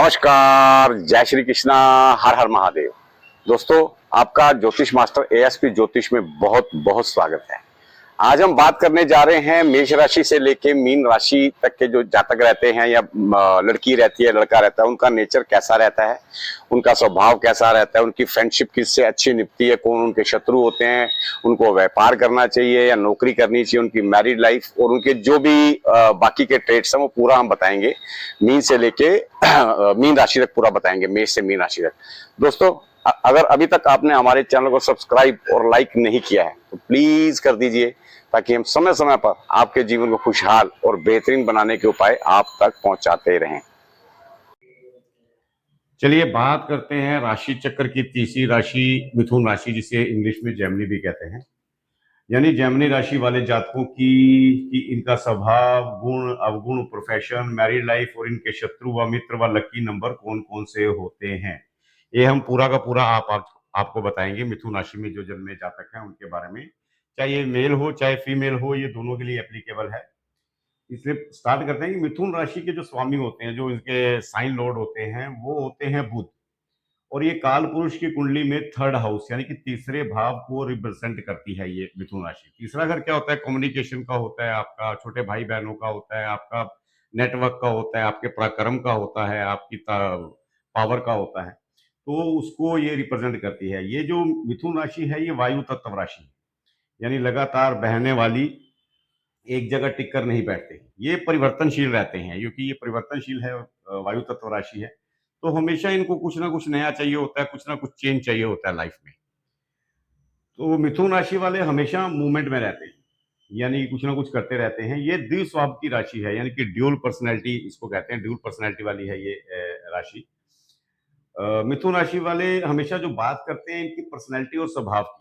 नमस्कार, जय श्री कृष्णा, हर हर महादेव। दोस्तों, आपका ज्योतिष मास्टर एएसपी ज्योतिष में बहुत बहुत स्वागत है। आज हम बात करने जा रहे हैं मेष राशि से लेके मीन राशि तक के जो जातक रहते हैं या लड़की रहती है, लड़का रहता है, उनका नेचर कैसा रहता है, उनका स्वभाव कैसा रहता है, उनकी फ्रेंडशिप किससे अच्छी निपटती है, कौन उनके शत्रु होते हैं, उनको व्यापार करना चाहिए या नौकरी करनी चाहिए, उनकी मैरिड लाइफ और उनके जो भी बाकी के ट्रेड्स हैं वो पूरा हम बताएंगे। मीन से लेके मीन राशि तक पूरा बताएंगे, मेष से मीन राशि तक। दोस्तों, अगर अभी तक आपने हमारे चैनल को सब्सक्राइब और लाइक नहीं किया है तो प्लीज कर दीजिए, ताकि हम समय समय पर आपके जीवन को खुशहाल और बेहतरीन बनाने के उपाय आप तक पहुंचाते रहें। चलिए बात करते हैं राशि चक्र की तीसरी राशि मिथुन राशि, जिसे इंग्लिश में जेमिनी भी कहते हैं। यानी जेमिनी राशि वाले जातकों की इनका स्वभाव, गुण, अवगुण, प्रोफेशन, मैरिड लाइफ और इनके शत्रु व मित्र व लकी नंबर कौन कौन से होते हैं, ये हम पूरा का पूरा आपको बताएंगे। मिथुन राशि में जो जन्मे जातक हैं उनके बारे में, चाहे ये मेल हो चाहे फीमेल हो, ये दोनों के लिए एप्लीकेबल है। इसलिए स्टार्ट करते हैं कि मिथुन राशि के जो स्वामी होते हैं, जो इनके साइन लॉर्ड होते हैं, वो होते हैं बुध। और ये काल पुरुष की कुंडली में थर्ड हाउस यानी कि तीसरे भाव को रिप्रेजेंट करती है ये मिथुन राशि। तीसरा घर क्या होता है? कम्युनिकेशन का होता है, आपका छोटे भाई बहनों का होता है, आपका नेटवर्क का होता है, आपके पराक्रम का होता है, आपकी पावर का होता है। तो उसको ये रिप्रेजेंट करती है। ये जो मिथुन राशि है ये वायु तत्व राशि है, यानी लगातार बहने वाली, एक जगह टिक कर नहीं बैठते। ये परिवर्तनशील रहते हैं, क्योंकि ये परिवर्तनशील है, वायु तत्व राशि है। तो हमेशा इनको कुछ ना कुछ नया चाहिए होता है, कुछ ना कुछ चेंज चाहिए होता है लाइफ में। तो मिथुन राशि वाले हमेशा मूवमेंट में रहते हैं, यानी कुछ ना कुछ करते रहते हैं। ये द्विस्वभाव की राशि है, यानी कि ड्यूल पर्सनैलिटी इसको कहते हैं। ड्यूल पर्सनैलिटी वाली है ये राशि। मिथुन राशि वाले हमेशा जो बात करते हैं इनकी पर्सनैलिटी और स्वभाव की।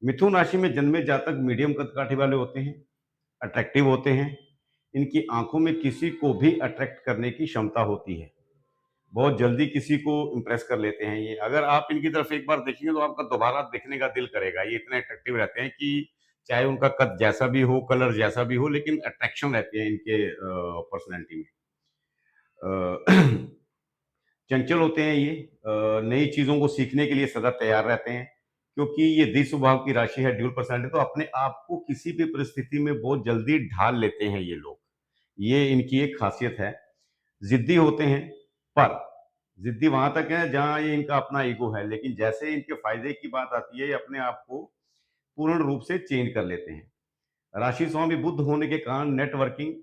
मिथुन राशि में जन्मे जातक मीडियम कद काठी वाले होते हैं, अट्रैक्टिव होते हैं। इनकी आंखों में किसी को भी अट्रैक्ट करने की क्षमता होती है। बहुत जल्दी किसी को इम्प्रेस कर लेते हैं ये। अगर आप इनकी तरफ एक बार देखेंगे तो आपका दोबारा देखने का दिल करेगा। ये इतने अट्रैक्टिव रहते हैं कि चाहे उनका कद जैसा भी हो, कलर जैसा भी हो, लेकिन अट्रैक्शन रहती है इनके पर्सनैलिटी में। चंचल होते हैं ये, नई चीजों को सीखने के लिए सदा तैयार रहते हैं। क्योंकि ये द्वि स्वभाव की राशि है, ड्यूल पर्सनैलिटी, तो अपने आप को किसी भी परिस्थिति में बहुत जल्दी ढाल लेते हैं ये लोग। ये इनकी एक खासियत है। जिद्दी होते हैं, पर जिद्दी वहां तक है जहां ये इनका अपना ईगो है, लेकिन जैसे इनके फायदे की बात आती है, ये अपने आप को पूर्ण रूप से चेंज कर लेते हैं। राशि स्वामी बुद्ध होने के कारण नेटवर्किंग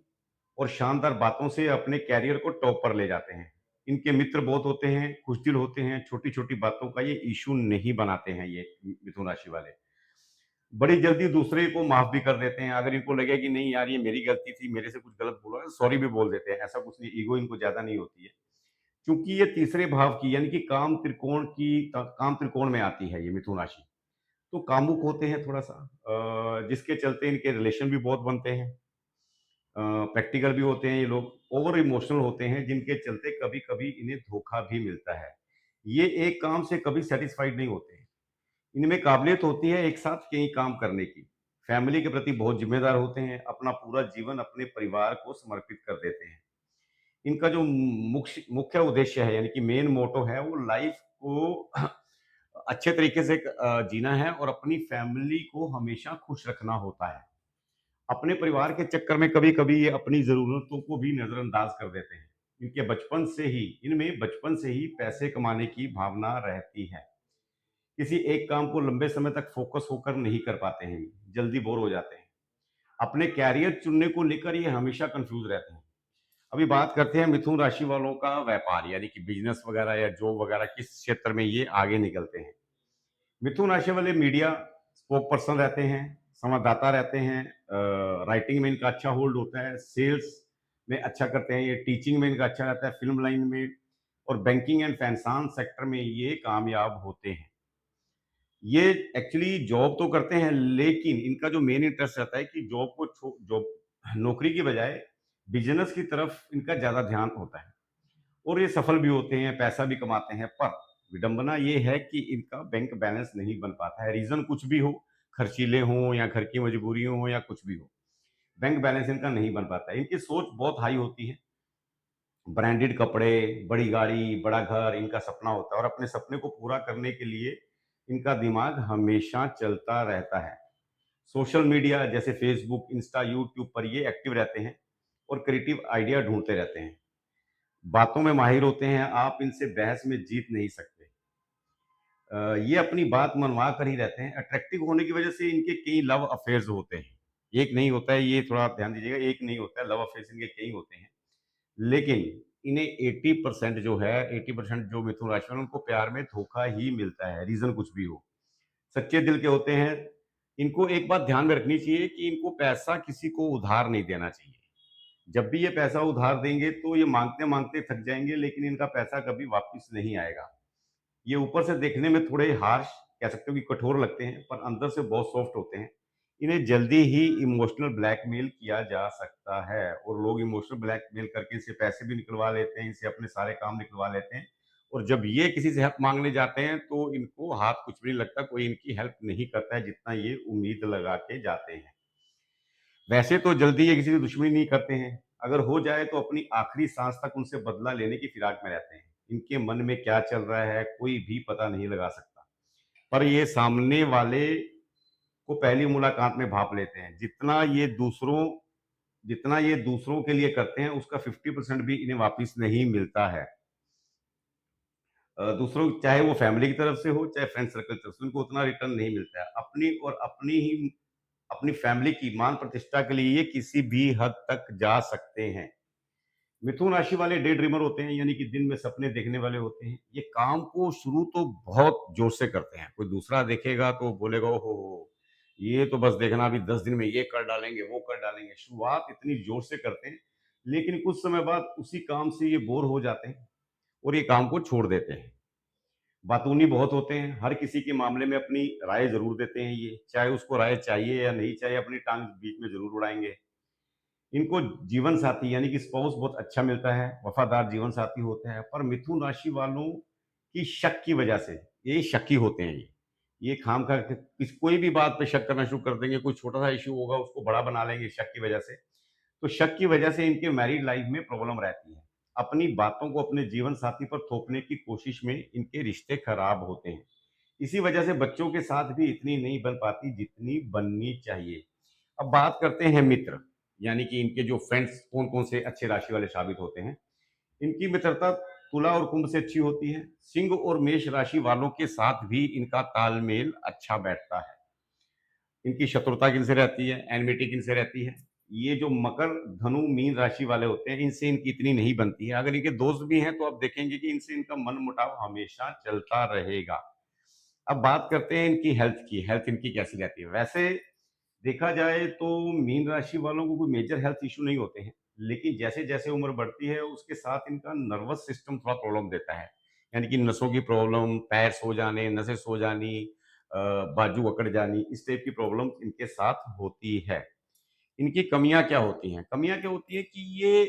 और शानदार बातों से अपने कैरियर को टॉप पर ले जाते हैं। इनके मित्र बहुत होते हैं, खुशदिल होते हैं, छोटी छोटी बातों का ये इशू नहीं बनाते हैं ये मिथुन राशि वाले। बड़ी जल्दी दूसरे को माफ भी कर देते हैं। अगर इनको लगे कि नहीं यार ये मेरी गलती थी, मेरे से कुछ गलत बोला, सॉरी भी बोल देते हैं। ऐसा कुछ नहीं, ईगो इनको ज्यादा नहीं होती है। क्योंकि ये तीसरे भाव की यानी कि काम त्रिकोण में आती है ये मिथुन राशि। तो कामुक होते हैं थोड़ा सा, जिसके चलते इनके रिलेशन भी बहुत बनते हैं। प्रैक्टिकल भी होते हैं ये लोग, ओवर इमोशनल होते हैं, जिनके चलते कभी कभी इन्हें धोखा भी मिलता है। ये एक काम से कभी सेटिस्फाइड नहीं होते हैं। इनमें काबिलियत होती है एक साथ कई काम करने की। फैमिली के प्रति बहुत जिम्मेदार होते हैं, अपना पूरा जीवन अपने परिवार को समर्पित कर देते हैं। इनका जो मुख्य मुख्य उद्देश्य है, यानी कि मेन मोटो है, वो लाइफ को अच्छे तरीके से जीना है और अपनी फैमिली को हमेशा खुश रखना होता है। अपने परिवार के चक्कर में कभी कभी ये अपनी जरूरतों को भी नजरअंदाज कर देते हैं। इनमें बचपन से ही पैसे कमाने की भावना रहती है। किसी एक काम को लंबे समय तक फोकस होकर नहीं कर पाते हैं, जल्दी बोर हो जाते हैं। अपने कैरियर चुनने को लेकर ये हमेशा कंफ्यूज रहते हैं। अभी बात करते हैं मिथुन राशि वालों का व्यापार, यानी कि बिजनेस वगैरह या जॉब वगैरह, किस क्षेत्र में ये आगे निकलते हैं। मिथुन राशि वाले मीडिया स्पोक पर्सन रहते हैं, संवाददाता रहते हैं। राइटिंग में इनका अच्छा होल्ड होता है, सेल्स में अच्छा करते हैं ये, टीचिंग में इनका अच्छा रहता है, फिल्म लाइन में और बैंकिंग एंड फाइनेंस सेक्टर में ये कामयाब होते हैं। ये एक्चुअली जॉब तो करते हैं, लेकिन इनका जो मेन इंटरेस्ट रहता है कि जॉब नौकरी की बजाय बिजनेस की तरफ इनका ज्यादा ध्यान होता है। और ये सफल भी होते हैं, पैसा भी कमाते हैं, पर विडंबना ये है कि इनका बैंक बैलेंस नहीं बन पाता है। रीजन कुछ भी हो, खर्चीले हों या घर की मजबूरी हो या कुछ भी हो, बैंक बैलेंस इनका नहीं बन पाता है। इनकी सोच बहुत हाई होती है, ब्रांडेड कपड़े, बड़ी गाड़ी, बड़ा घर इनका सपना होता है और अपने सपने को पूरा करने के लिए इनका दिमाग हमेशा चलता रहता है। सोशल मीडिया जैसे फेसबुक, इंस्टा, यूट्यूब पर ये एक्टिव रहते हैं और क्रिएटिव आइडिया ढूंढते रहते हैं। बातों में माहिर होते हैं, आप इनसे बहस में जीत नहीं सकते। ये अपनी बात मनवा कर ही रहते हैं। अट्रैक्टिव होने की वजह से इनके कई लव अफेयर्स होते हैं। एक नहीं होता है, ये थोड़ा ध्यान दीजिएगा, एक नहीं होता है, लव अफेयर्स इनके कई होते हैं। लेकिन इन्हें 80% जो है, 80% जो मिथुन राशि वाले, उनको प्यार में धोखा ही मिलता है, रीजन कुछ भी हो। सच्चे दिल के होते हैं। इनको एक बात ध्यान में रखनी चाहिए कि इनको पैसा किसी को उधार नहीं देना चाहिए। जब भी ये पैसा उधार देंगे तो ये मांगते मांगते थक जाएंगे, लेकिन इनका पैसा कभी वापस नहीं आएगा। ये ऊपर से देखने में थोड़े हार्श, कह सकते हो कि कठोर लगते हैं, पर अंदर से बहुत सॉफ्ट होते हैं। इन्हें जल्दी ही इमोशनल ब्लैकमेल किया जा सकता है और लोग इमोशनल ब्लैकमेल करके इनसे पैसे भी निकलवा लेते हैं, इनसे अपने सारे काम निकलवा लेते हैं। और जब ये किसी से हेल्प मांगने जाते हैं तो इनको हाथ कुछ भी नहीं लगता, कोई इनकी हेल्प नहीं करता है जितना ये उम्मीद लगा के जाते हैं। वैसे तो जल्दी ये किसी की दुश्मनी नहीं करते हैं, अगर हो जाए तो अपनी आखिरी सांस तक उनसे बदला लेने की फिराक में रहते हैं। इनके मन में क्या चल रहा है कोई भी पता नहीं लगा सकता, पर ये सामने वाले को पहली मुलाकात में भाप लेते हैं। जितना ये दूसरों के लिए करते हैं उसका 50% भी इन्हें वापस नहीं मिलता है। दूसरों, चाहे वो फैमिली की तरफ से हो चाहे फ्रेंड सर्कल की तरफ से, उनको उतना रिटर्न नहीं मिलता है। अपनी फैमिली की मान प्रतिष्ठा के लिए ये किसी भी हद तक जा सकते हैं। मिथुन राशि वाले डे ड्रीमर होते हैं, यानी कि दिन में सपने देखने वाले होते हैं। ये काम को शुरू तो बहुत जोर से करते हैं, कोई दूसरा देखेगा तो बोलेगा ओहो हो, ये तो बस देखना अभी 10 दिन में ये कर डालेंगे वो कर डालेंगे। शुरुआत इतनी जोर से करते हैं, लेकिन कुछ समय बाद उसी काम से ये बोर हो जाते हैं और ये काम को छोड़ देते हैं। बातूनी बहुत होते हैं, हर किसी के मामले में अपनी राय जरूर देते हैं। ये चाहे उसको राय चाहिए या नहीं चाहिए, अपनी टांग बीच में जरूर उड़ाएंगे। इनको जीवन साथी यानी कि स्पाउस बहुत अच्छा मिलता है, वफादार जीवन साथी होते हैं। पर मिथुन राशि वालों की शक की वजह से ये शकी होते हैं। ये खाम खा कोई भी बात पे शक करना शुरू कर देंगे। कोई छोटा सा इश्यू होगा उसको बड़ा बना लेंगे शक की वजह से। तो शक की वजह से इनके मैरिड लाइफ में प्रॉब्लम रहती है। अपनी बातों को अपने जीवन साथी पर थोपने की कोशिश में इनके रिश्ते खराब होते हैं। इसी वजह से बच्चों के साथ भी इतनी नहीं बन पाती जितनी बननी चाहिए। अब बात करते हैं मित्र, यानी कि इनके जो फ्रेंड्स कौन कौन से अच्छे राशि वाले साबित होते हैं। इनकी मित्रता तुला और कुंभ से अच्छी होती है। सिंह और मेष राशि वालों के साथ भी इनका तालमेल अच्छा बैठता है। इनकी शत्रुता किनसे रहती है, एनमिटी किनसे रहती है। ये जो मकर, धनु, मीन राशि वाले होते हैं, इनसे इनकी इतनी नहीं बनती है। अगर इनके दोस्त भी हैं तो आप देखेंगे कि इनसे इनका मन मुटाव हमेशा चलता रहेगा। अब बात करते हैं इनकी हेल्थ की। हेल्थ इनकी कैसी रहती है? वैसे देखा जाए तो मीन राशि वालों को कोई मेजर हेल्थ इश्यू नहीं होते हैं, लेकिन जैसे जैसे उम्र बढ़ती है उसके साथ इनका नर्वस सिस्टम थोड़ा प्रॉब्लम देता है। यानी कि नसों की प्रॉब्लम, पैर सो जाने, नसें सो जानी, बाजू अकड़ जानी, इस टाइप की प्रॉब्लम इनके साथ होती है। इनकी कमियां क्या होती हैं? कमियां क्या होती है कि ये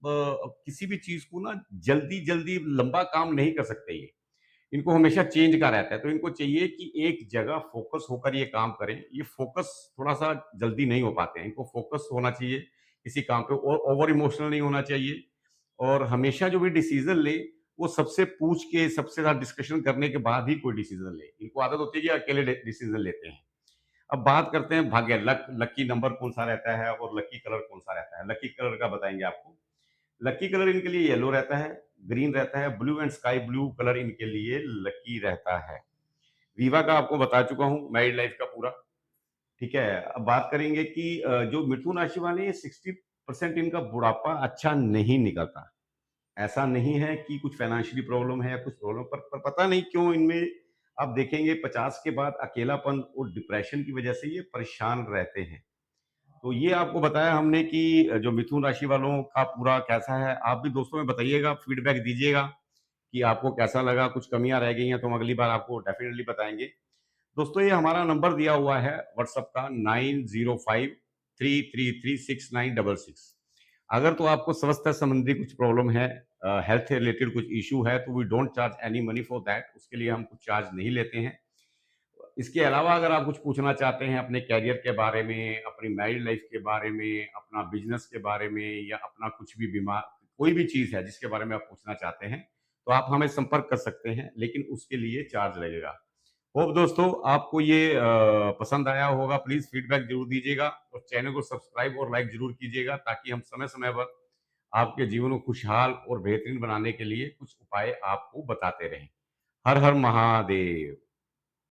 किसी भी चीज को ना जल्दी जल्दी लंबा काम नहीं कर सकते। ये इनको हमेशा चेंज का रहता है, तो इनको चाहिए कि एक जगह फोकस होकर ये काम करें। ये फोकस थोड़ा-सा जल्दी नहीं हो पाते हैं, इनको फोकस होना चाहिए किसी काम पे और ओवर इमोशनल नहीं होना चाहिए। और हमेशा जो भी डिसीज़न ले, वो सबसे पूछ के, सबसे ज़्यादा डिस्कशन करने के बाद ही कोई डिसीज़न ले। इनको आदत होती है कि अकेले डिसीज़न लेते हैं। अब बात करते हैं भाग्य, लकी नंबर कौन-सा रहता है और लकी कलर कौन-सा रहता है? लकी कलर का बताएँगे आपको। लकी कलर इनके लिए येलो रहता है, ग्रीन रहता है, blue and sky blue colour इनके लिए लकी रहता है। वीवा का आपको बता चुका हूँ, मैरिड लाइफ का पूरा, ठीक है। अब बात करेंगे कि जो मिथुन राशि वाले हैं 60% इनका बुढ़ापा अच्छा नहीं निकलता। ऐसा नहीं है कि कुछ फाइनेंशियली प्रॉब्लम है या कुछ प्रॉब्लम, पर पता नहीं क्यों इनमें आप देखेंगे 50 के बाद अकेलापन और डिप्रेशन की वजह से ये परेशान रहते हैं। तो ये आपको बताया हमने कि जो मिथुन राशि वालों का पूरा कैसा है। आप भी दोस्तों में बताइएगा, फीडबैक दीजिएगा कि आपको कैसा लगा। कुछ कमियां रह गई हैं तो हम अगली बार आपको डेफिनेटली बताएंगे। दोस्तों, ये हमारा नंबर दिया हुआ है व्हाट्सएप का 9053333696। अगर तो आपको स्वास्थ्य संबंधी कुछ प्रॉब्लम है, हेल्थ रिलेटेड कुछ इशू है, तो we don't charge any money for that. उसके लिए हम कुछ चार्ज नहीं लेते हैं। इसके अलावा अगर आप कुछ पूछना चाहते हैं अपने करियर के बारे में, अपनी मैरिड लाइफ के बारे में, अपना बिजनेस के बारे में, या अपना कुछ भी बीमार कोई भी चीज है जिसके बारे में आप पूछना चाहते हैं तो आप हमें संपर्क कर सकते हैं, लेकिन उसके लिए चार्ज लगेगा। होप दोस्तों आपको ये पसंद आया होगा। प्लीज फीडबैक जरूर दीजिएगा और चैनल को सब्सक्राइब और लाइक जरूर कीजिएगा, ताकि हम समय समय पर आपके जीवन को खुशहाल और बेहतरीन बनाने के लिए कुछ उपाय आपको बताते रहें। हर हर महादेव।